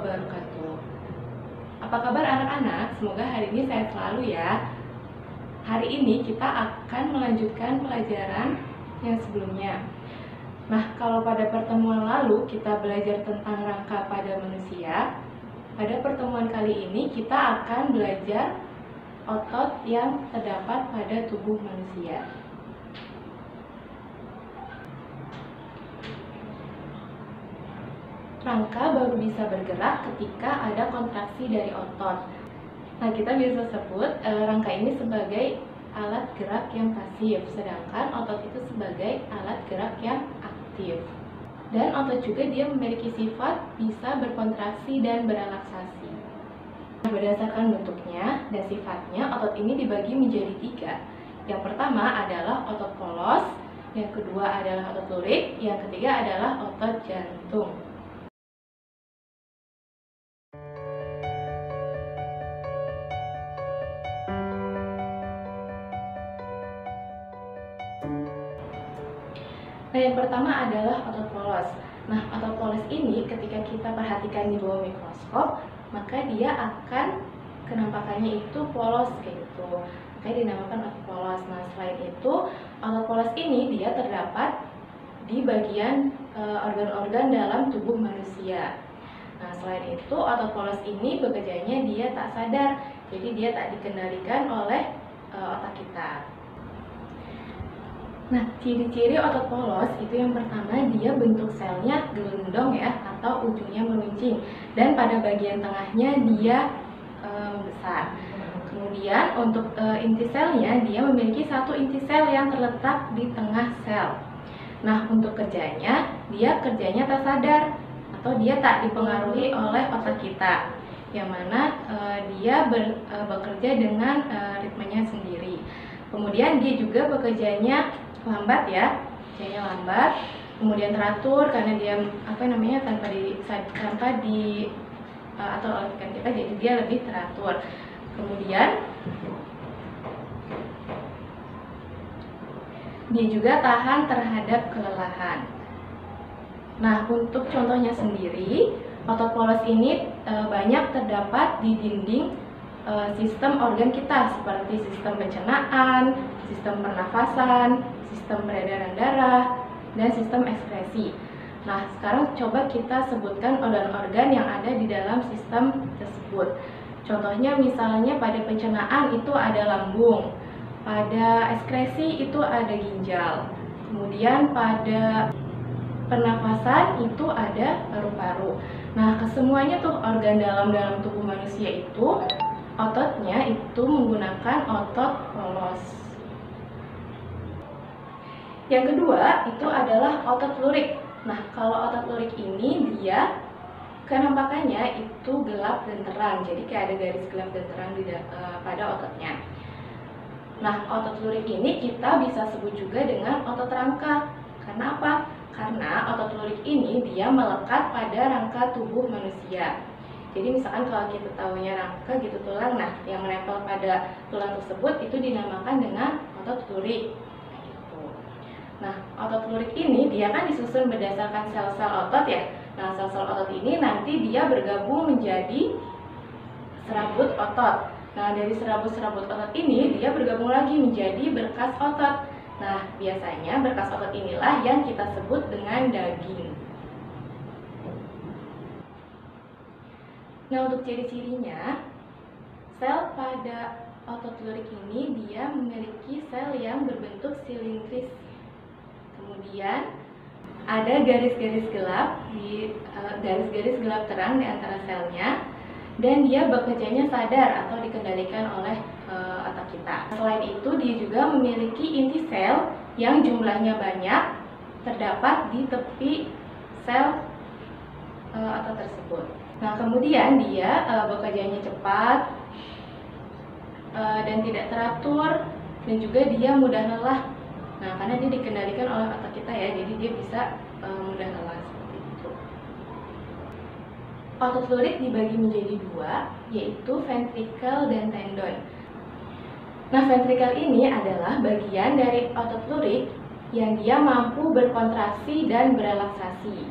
wabarakatuh. Apa kabar anak-anak? Semoga hari ini sehat selalu ya. Hari ini kita akan melanjutkan pelajaran yang sebelumnya. Nah, kalau pada pertemuan lalu kita belajar tentang rangka pada manusia, pada pertemuan kali ini kita akan belajar otot yang terdapat pada tubuh manusia. Rangka baru bisa bergerak ketika ada kontraksi dari otot. Nah, kita bisa sebut rangka ini sebagai alat gerak yang pasif, sedangkan otot itu sebagai alat gerak yang aktif. Dan otot juga dia memiliki sifat bisa berkontraksi dan berelaksasi. Berdasarkan bentuknya dan sifatnya, otot ini dibagi menjadi 3. Yang pertama adalah otot polos, yang kedua adalah otot lurik, yang ketiga adalah otot jantung. Nah, yang pertama adalah otot polos. Nah, otot polos ini ketika kita perhatikan di bawah mikroskop, maka dia akan kenampakannya itu polos kayak gitu. Makanya dinamakan otot polos. Nah, selain itu, otot polos ini dia terdapat di bagian organ-organ dalam tubuh manusia. Nah, selain itu, otot polos ini bekerjanya dia tak sadar. Jadi dia tak dikendalikan oleh otak kita. Nah, ciri-ciri otot polos itu yang pertama, dia bentuk selnya gelondong ya, atau ujungnya meruncing, dan pada bagian tengahnya dia besar. Kemudian untuk inti selnya, dia memiliki satu inti sel yang terletak di tengah sel. Nah, untuk kerjanya, dia kerjanya tak sadar atau dia tak dipengaruhi oleh otak kita, yang mana dia bekerja dengan ritmenya sendiri. Kemudian dia juga bekerjanya lambat ya, kerjanya lambat, kemudian teratur karena dia tanpa di atau oleh pikiran kita, jadi dia lebih teratur. Kemudian dia juga tahan terhadap kelelahan. Nah, untuk contohnya sendiri, otot polos ini banyak terdapat di dinding sistem organ kita seperti sistem pencernaan, sistem pernafasan, sistem peredaran darah, dan sistem ekskresi. Nah, sekarang coba kita sebutkan organ-organ yang ada di dalam sistem tersebut. Contohnya misalnya pada pencernaan itu ada lambung, pada ekskresi itu ada ginjal, kemudian pada pernafasan itu ada paru-paru. Nah, kesemuanya tuh organ dalam tubuh manusia itu ototnya itu menggunakan otot polos. Yang kedua itu adalah otot lurik. Nah, kalau otot lurik ini dia kenampakannya itu gelap dan terang. Jadi kayak ada garis gelap dan terang pada ototnya. Nah, otot lurik ini kita bisa sebut juga dengan otot rangka. Karena apa? Karena otot lurik ini dia melekat pada rangka tubuh manusia. Jadi misalkan kalau kita tahunya rangka gitu tulang, nah yang menempel pada tulang tersebut itu dinamakan dengan otot lurik. Nah, otot lurik ini dia kan disusun berdasarkan sel-sel otot ya. Nah, sel-sel otot ini nanti dia bergabung menjadi serabut otot. Nah, dari serabut-serabut otot ini dia bergabung lagi menjadi berkas otot. Nah, biasanya berkas otot inilah yang kita sebut dengan daging. Nah, untuk ciri-cirinya, sel pada otot lurik ini dia memiliki sel yang berbentuk silindris. Kemudian ada garis-garis gelap garis-garis gelap terang di antara selnya, dan dia bekerjanya sadar atau dikendalikan oleh otak kita. Selain itu, dia juga memiliki inti sel yang jumlahnya banyak terdapat di tepi sel otot tersebut. Nah, kemudian dia bekerjanya cepat dan tidak teratur, dan juga dia mudah lelah. Nah, karena dia dikendalikan oleh otak kita ya, jadi dia bisa mudah lelah seperti itu. Otot lurik dibagi menjadi 2, yaitu ventrikel dan tendon. Nah, ventrikel ini adalah bagian dari otot lurik yang dia mampu berkontraksi dan berelaksasi.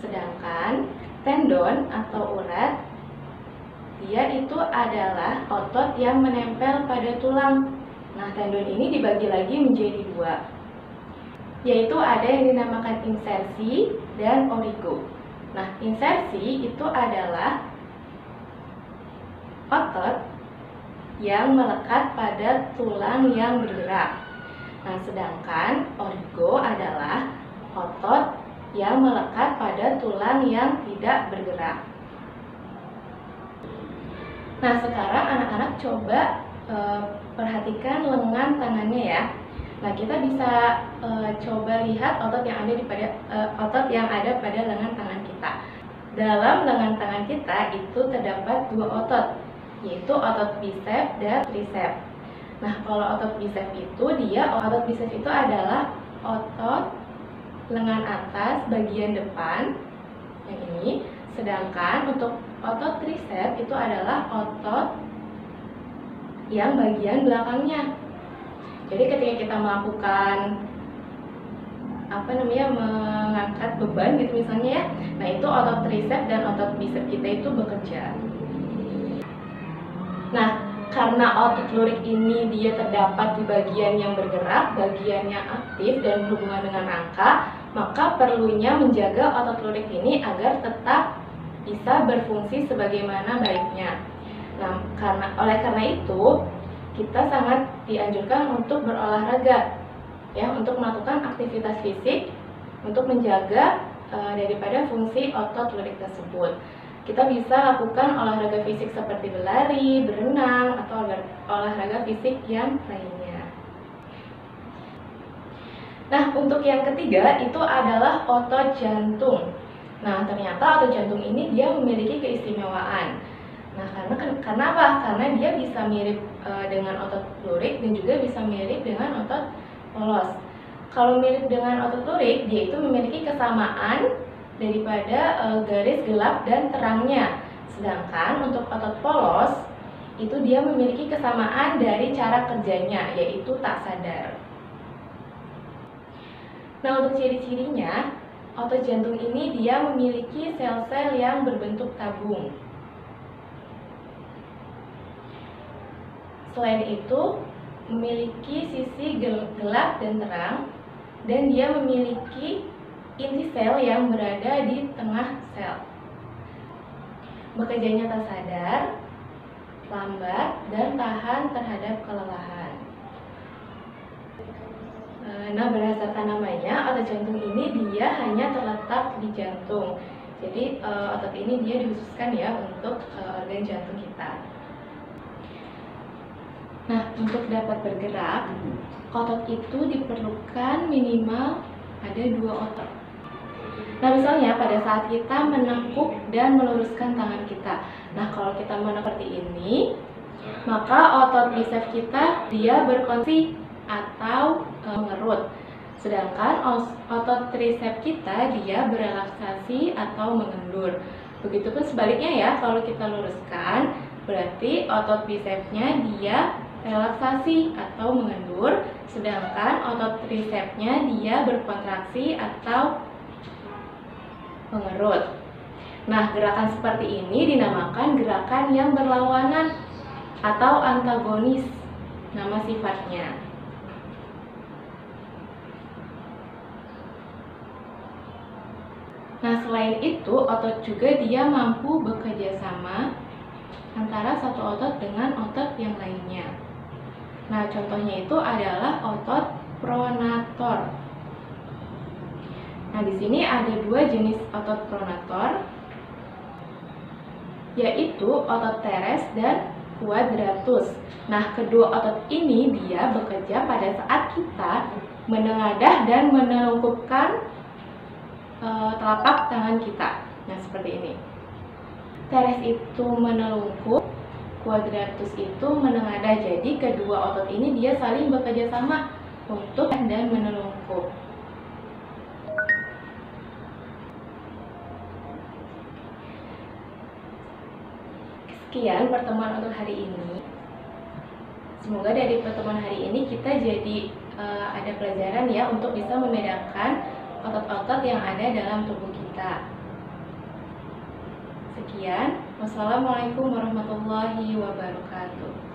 Sedangkan tendon atau urat, dia itu adalah otot yang menempel pada tulang. Nah, tendon ini dibagi lagi menjadi dua, yaitu ada yang dinamakan insersi dan origo. Nah, insersi itu adalah otot yang melekat pada tulang yang bergerak. Nah, sedangkan origo adalah otot yang melekat pada tulang yang tidak bergerak. Nah, sekarang anak-anak coba perhatikan lengan tangannya ya. Nah, kita bisa coba lihat otot yang ada pada lengan tangan kita. Dalam lengan tangan kita itu terdapat dua otot, yaitu otot biceps dan triceps. Nah, kalau otot biceps itu adalah otot lengan atas bagian depan yang ini, sedangkan untuk otot triceps itu adalah otot yang bagian belakangnya. Jadi ketika kita melakukan mengangkat beban gitu misalnya ya, nah itu otot triceps dan otot biceps kita itu bekerja. Nah, karena otot lurik ini dia terdapat di bagian yang bergerak, bagian yang aktif dan berhubungan dengan rangka, maka perlunya menjaga otot lurik ini agar tetap bisa berfungsi sebagaimana baiknya. Nah, oleh karena itu kita sangat dianjurkan untuk berolahraga, ya, untuk melakukan aktivitas fisik untuk menjaga daripada fungsi otot lurik tersebut. Kita bisa lakukan olahraga fisik seperti berlari, berenang, atau olahraga fisik yang lainnya. Nah, untuk yang ketiga itu adalah otot jantung. Nah, ternyata otot jantung ini dia memiliki keistimewaan. Nah, karena apa? Karena dia bisa mirip dengan otot lurik dan juga bisa mirip dengan otot polos. Kalau mirip dengan otot lurik, dia itu memiliki kesamaan daripada garis gelap dan terangnya. Sedangkan untuk otot polos, itu dia memiliki kesamaan dari cara kerjanya, yaitu tak sadar. Nah, untuk ciri-cirinya, otot jantung ini dia memiliki sel-sel yang berbentuk tabung. Selain itu, memiliki sisi gelap dan terang, dan dia memiliki inti sel yang berada di tengah sel. Bekerjanya tak sadar, lambat, dan tahan terhadap kelelahan. Nah, berdasarkan namanya, otot jantung ini dia hanya terletak di jantung. Jadi, otot ini dia dikhususkan ya untuk organ jantung kita. Nah, untuk dapat bergerak, otot itu diperlukan minimal ada dua otot. Nah, misalnya pada saat kita menekuk dan meluruskan tangan kita. Nah, kalau kita menekuk seperti ini, maka otot biceps kita dia berkontraksi atau mengerut. Sedangkan otot triceps kita dia berelaksasi atau mengendur. Begitupun sebaliknya ya, kalau kita luruskan, berarti otot bicepsnya dia relaksasi atau mengendur, sedangkan otot tricepsnya dia berkontraksi atau mengerut. Nah, gerakan seperti ini dinamakan gerakan yang berlawanan atau antagonis, nama sifatnya. Nah, selain itu, otot juga dia mampu bekerja sama antara satu otot dengan otot yang lainnya. Nah, contohnya itu adalah otot pronator. Nah, di sini ada dua jenis otot pronator, yaitu otot teres dan quadratus. Nah, kedua otot ini dia bekerja pada saat kita menengadah dan menelungkupkan telapak tangan kita. Nah, seperti ini. Teres itu menelungkup, quadratus itu menengadah. Jadi kedua otot ini dia saling bekerja sama untuk dan menelungkup. Sekian pertemuan untuk hari ini. Semoga dari pertemuan hari ini kita jadi ada pelajaran ya untuk bisa membedakan otot-otot yang ada dalam tubuh kita. Sekian, wassalamualaikum warahmatullahi wabarakatuh.